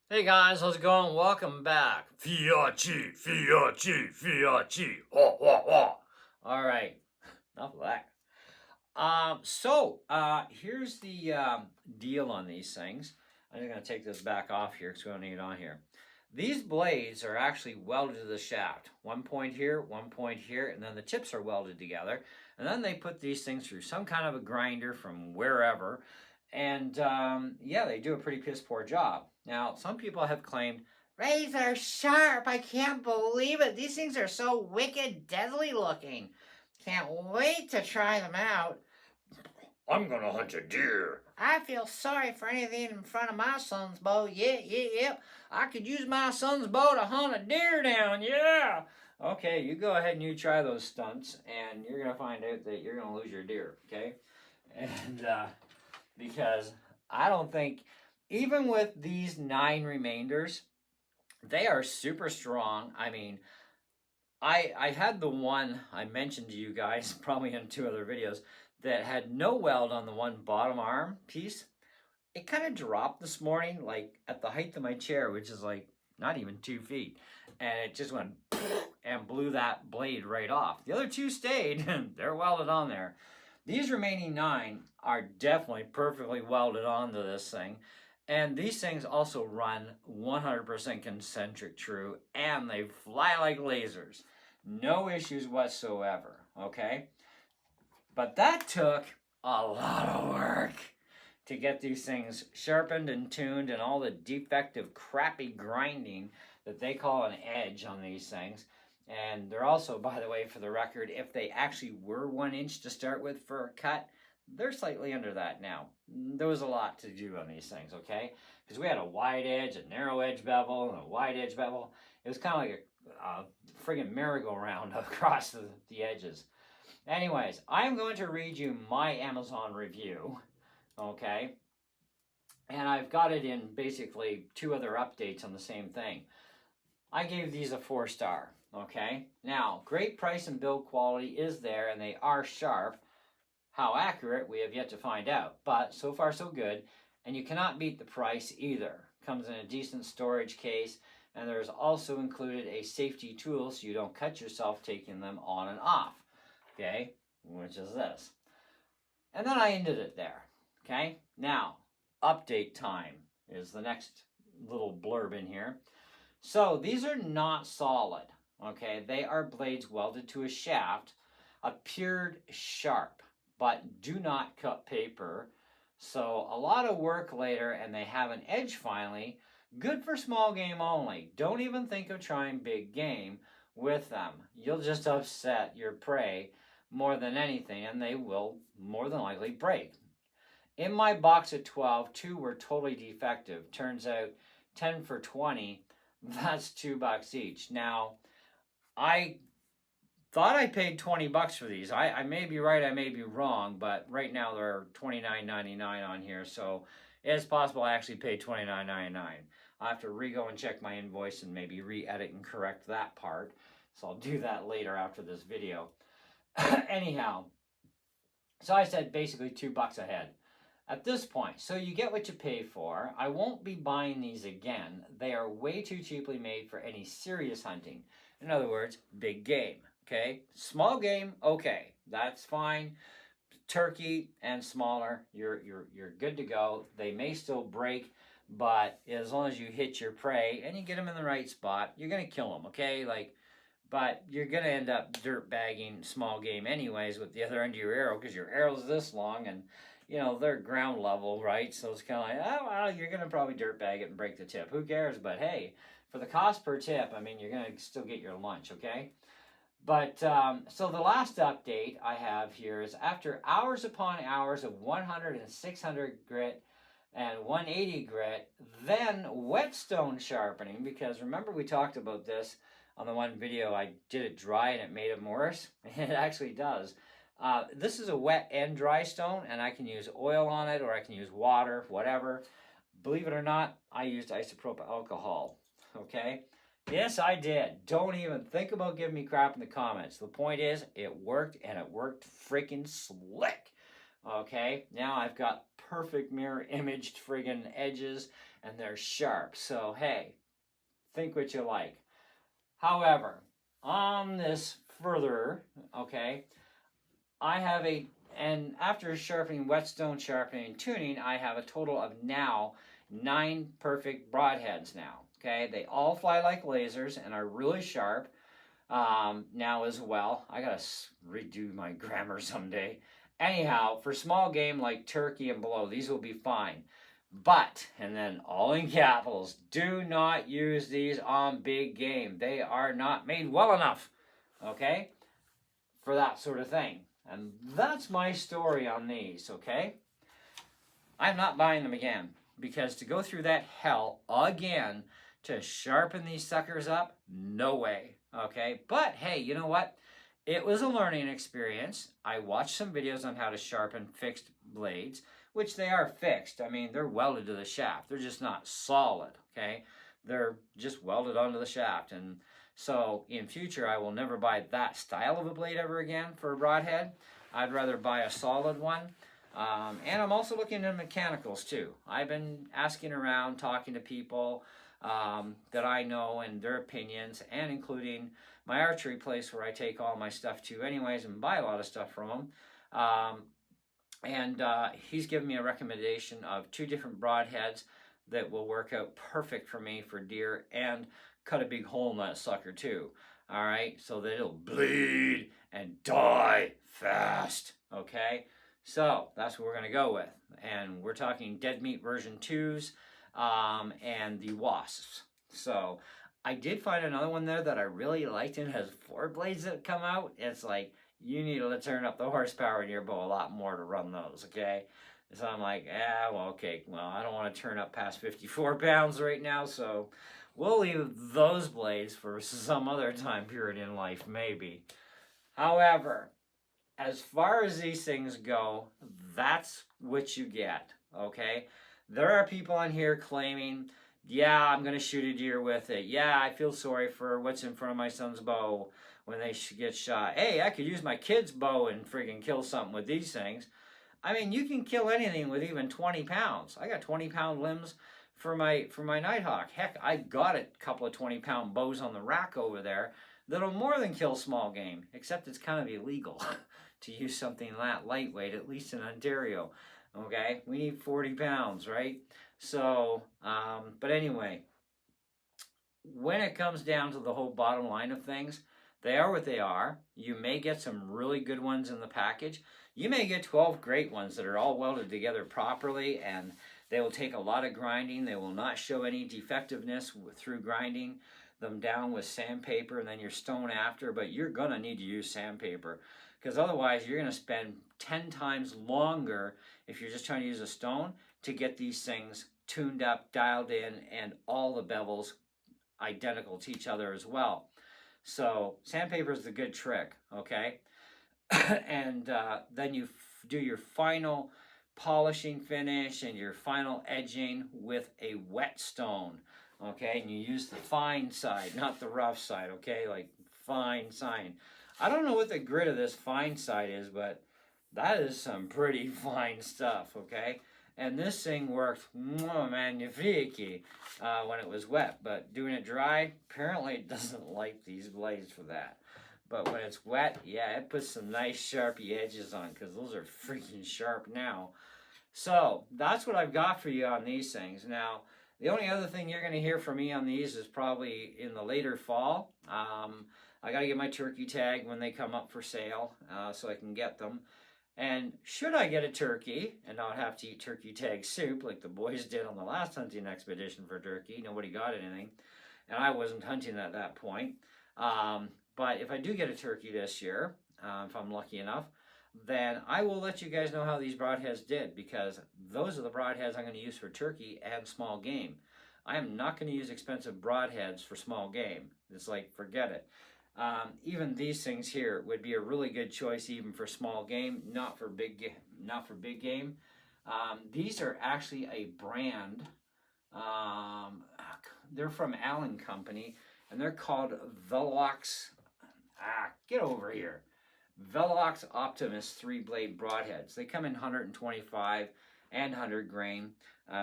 Hey guys, how's it going? Welcome back. Feyachi, Feyachi, Feyachi. Oh, oh, oh. All right, enough of that. Here's the deal on these things. I'm just gonna take this back off here because we don't need it on here. These blades are actually welded to the shaft. 1 point here, 1 point here, and then the tips are welded together. And then they put these things through some kind of a grinder from wherever. And yeah, they do a pretty piss poor job. Now, some people have claimed, razor sharp, I can't believe it. These things are so wicked, deadly looking. Can't wait to try them out. I'm gonna hunt a deer. I feel sorry for anything in front of my son's bow. Yeah. I could use my son's bow to hunt a deer down. Yeah. Okay, you go ahead and you try those stunts, and you're gonna find out that you're gonna lose your deer. Okay, and because I don't think, even with these 9 remainders, they are super strong. I mean, I had the one I mentioned to you guys probably in 2 other videos that had no weld on the one bottom arm piece. It kind of dropped this morning, like at the height of my chair, which is like not even 2 feet, and it just went and blew that blade right off. The other 2 stayed, and they're welded on there. These remaining 9 are definitely perfectly welded onto this thing. And these things also run 100% concentric true, and they fly like lasers. No issues whatsoever, okay? But that took a lot of work to get these things sharpened and tuned, and all the defective, crappy grinding that they call an edge on these things. And they're also, by the way, for the record, if they actually were 1 inch to start with for a cut, they're slightly under that now. There was a lot to do on these things, okay? Because we had a wide edge, a narrow edge bevel, and a wide edge bevel. It was kind of like a friggin' merry-go-round across the edges. Anyways, I'm going to read you my Amazon review, okay? And I've got it in basically 2 other updates on the same thing. I gave these a 4-star, okay? Now, great price and build quality is there, and they are sharp. How accurate, we have yet to find out, but so far so good, and you cannot beat the price either. Comes in a decent storage case, and there's also included a safety tool so you don't cut yourself taking them on and off, okay, which is this. And then I ended it there, okay? Now, update time is the next little blurb in here. So these are not solid, okay? They are blades welded to a shaft, appeared sharp, but do not cut paper. So a lot of work later, and they have an edge finally. Good for small game only. Don't even think of trying big game with them. You'll just upset your prey more than anything, and they will more than likely break. In my box of 12, 2 were totally defective. Turns out 10 for 20, that's $2 each. Now, I thought I paid $20 for these. I may be right, I may be wrong, but right now they're $29.99 on here, so it's possible I actually paid $29.99. I'll have to re-go and check my invoice and maybe re-edit and correct that part. So I'll do that later after this video. Anyhow, so I said basically $2 a head at this point. So you get what you pay for. I won't be buying these again. They are way too cheaply made for any serious hunting. In other words, big game. Okay, small game, okay, that's fine. Turkey and smaller, you're good to go. They may still break, but as long as you hit your prey and you get them in the right spot, you're gonna kill them. Okay, but you're gonna end up dirt bagging small game anyways with the other end of your arrow, because your arrow's this long, and they're ground level, right? So it's kind of like, oh well, you're gonna probably dirt bag it and break the tip. Who cares? But hey, for the cost per tip, I mean, you're gonna still get your lunch, okay? But so the last update I have here is after hours upon hours of 100 and 600 grit and 180 grit, then whetstone sharpening, because remember we talked about this on the one video. I did it dry and it made it worse. It actually does. This is a wet and dry stone, and I can use oil on it, or I can use water, whatever. Believe it or not, I used isopropyl alcohol, okay? Yes, I did. Don't even think about giving me crap in the comments. The point is, it worked, and it worked freaking slick. Okay, now I've got perfect mirror imaged friggin' edges, and they're sharp. So hey, think what you like. However, on this further, okay, I have and after sharpening, whetstone sharpening, and tuning, I have a total of now 9 perfect broadheads now. Okay, they all fly like lasers and are really sharp now as well. I gotta redo my grammar someday. Anyhow, for small game like turkey and below, these will be fine. But, and then all in capitals, do not use these on big game. They are not made well enough, okay, for that sort of thing. And that's my story on these, okay? I'm not buying them again, because to go through that hell again to sharpen these suckers up, no way, okay? But hey, you know what? It was a learning experience. I watched some videos on how to sharpen fixed blades, which they are fixed. I mean, they're welded to the shaft. They're just not solid, okay? They're just welded onto the shaft. And so in future, I will never buy that style of a blade ever again for a broadhead. I'd rather buy a solid one. And I'm also looking at mechanicals too. I've been asking around, talking to people that I know and their opinions, and including my archery place where I take all my stuff to anyways and buy a lot of stuff from them. And he's given me a recommendation of 2 different broadheads that will work out perfect for me for deer and cut a big hole in that sucker too. All right, so that it'll bleed and die fast, okay? So that's what we're gonna go with. And we're talking Dead Meat version 2s and the Wasps. So I did find another one there that I really liked, and it has 4 blades that come out. It's like, you need to turn up the horsepower in your bow a lot more to run those, okay? So I'm like, well, okay, well, I don't want to turn up past 54 pounds right now, so we'll leave those blades for some other time period in life, maybe. However, as far as these things go, that's what you get, okay? There are people on here claiming, yeah, I'm going to shoot a deer with it. Yeah, I feel sorry for what's in front of my son's bow when they get shot. Hey, I could use my kid's bow and friggin' kill something with these things. I mean, you can kill anything with even 20 pounds. I got 20-pound limbs for my Nighthawk. Heck, I got a couple of 20-pound bows on the rack over there that'll more than kill small game, except it's kind of illegal to use something that lightweight, at least in Ontario. Okay, we need 40 pounds, right? So, but anyway, when it comes down to the whole bottom line of things, they are what they are. You may get some really good ones in the package. You may get 12 great ones that are all welded together properly, and they will take a lot of grinding. They will not show any defectiveness through grinding them down with sandpaper and then your stone after, but you're going to need to use sandpaper, because otherwise you're going to spend 10 times longer if you're just trying to use a stone to get these things tuned up, dialed in, and all the bevels identical to each other as well. So sandpaper is the good trick, okay? And then you do your final polishing finish and your final edging with a whetstone, okay? And you use the fine side, not the rough side, okay? Like fine side. I don't know what the grit of this fine side is, but that is some pretty fine stuff, okay? And this thing worked magnifique when it was wet, but doing it dry, apparently it doesn't like these blades for that. But when it's wet, yeah, it puts some nice sharpy edges on, because those are freaking sharp now. So that's what I've got for you on these things. Now, the only other thing you're going to hear from me on these is probably in the later fall. I got to get my turkey tag when they come up for sale so I can get them. And should I get a turkey and not have to eat turkey tag soup like the boys did on the last hunting expedition for turkey, nobody got anything, and I wasn't hunting at that point. But if I do get a turkey this year, if I'm lucky enough, then I will let you guys know how these broadheads did, because those are the broadheads I'm going to use for turkey and small game. I am not going to use expensive broadheads for small game. It's like, forget it. Even these things here would be a really good choice even for small game, not for big game. These are actually a brand. They're from Allen Company, and they're called Velox. Get over here. Velox Optimus 3-blade broadheads. They come in 125 and 100 grain.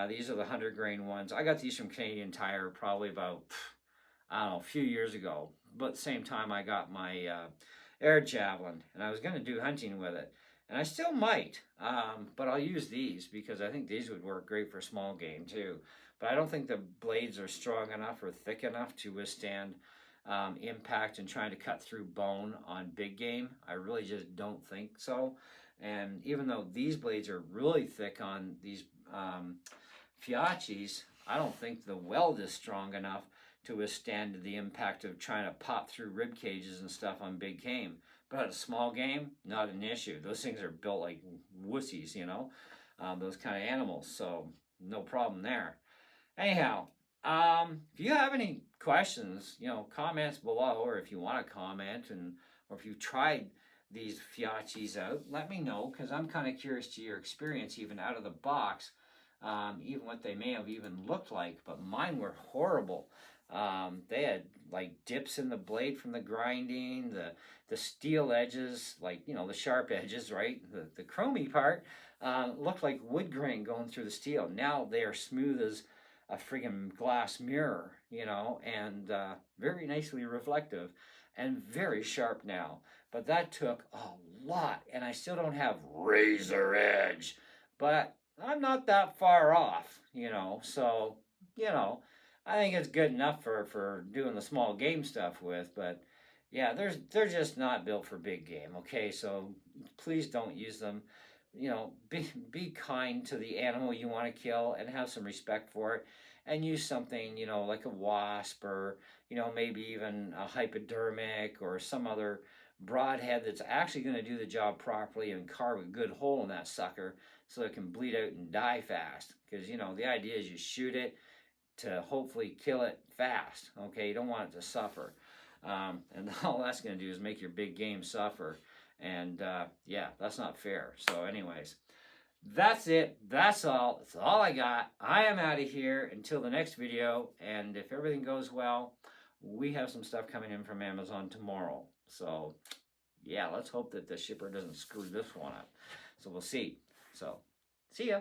These are the 100 grain ones. I got these from Canadian Tire probably about, I don't know, a few years ago. But at the same time, I got my air javelin, and I was going to do hunting with it. And I still might, but I'll use these because I think these would work great for small game too. But I don't think the blades are strong enough or thick enough to withstand impact and trying to cut through bone on big game. I really just don't think so. And even though these blades are really thick on these Feyachis, I don't think the weld is strong enough to withstand the impact of trying to pop through rib cages and stuff on big game. But a small game, not an issue. Those things are built like wussies, you know, those kind of animals. So no problem there. Anyhow, if you have any questions, you know, comments below, or if you want to comment, or if you've tried these Feyachis out, let me know, because I'm kind of curious to your experience, even out of the box, even what they may have even looked like. But mine were horrible. They had like dips in the blade from the grinding, the steel edges, like, you know, the sharp edges, right? The chromy part looked like wood grain going through the steel. Now they are smooth as a friggin' glass mirror, you know, and very nicely reflective and very sharp now. But that took a lot, and I still don't have razor edge, but I'm not that far off, you know, so, you know, I think it's good enough for doing the small game stuff with. But yeah, they're just not built for big game, okay? So please don't use them. You know, be kind to the animal you want to kill and have some respect for it, and use something, you know, like a wasp, or, you know, maybe even a hypodermic or some other broadhead that's actually going to do the job properly and carve a good hole in that sucker so it can bleed out and die fast. Because, you know, the idea is you shoot it to hopefully kill it fast, okay? You don't want it to suffer. And all that's going to do is make your big game suffer. And yeah, that's not fair. So anyways, that's it. That's all. That's all I got. I am out of here until the next video. And if everything goes well, we have some stuff coming in from Amazon tomorrow. So yeah, let's hope that the shipper doesn't screw this one up. So we'll see. So see ya.